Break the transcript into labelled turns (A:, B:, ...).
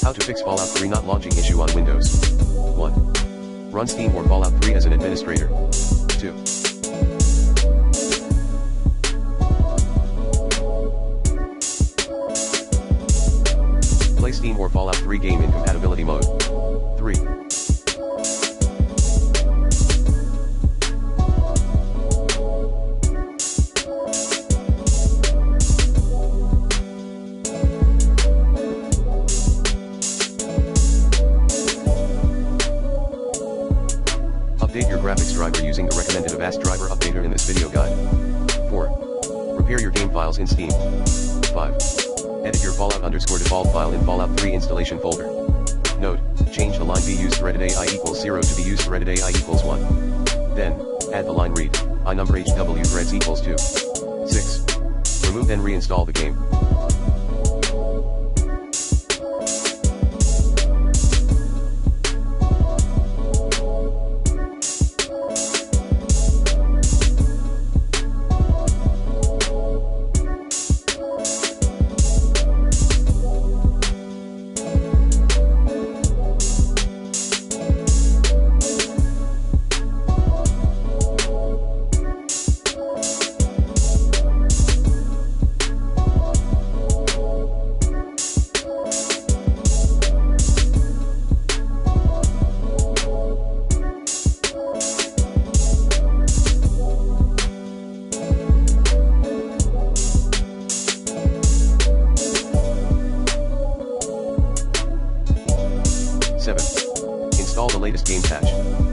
A: How to fix Fallout 3 not launching issue on Windows. 1. Run Steam or Fallout 3 as an administrator. 2. Play Steam or Fallout 3 game in compatibility mode. 3. Update your graphics driver using the recommended Avast driver updater in this video guide. 4. Repair your game files in Steam. 5. Edit your Fallout_default file in Fallout 3 installation folder. Note, change the line be used threaded AI equals 0 to be used threaded AI equals 1. Then, add the line read, I number HW threads equals 2. 6. Remove then reinstall the game. Install the latest game patch.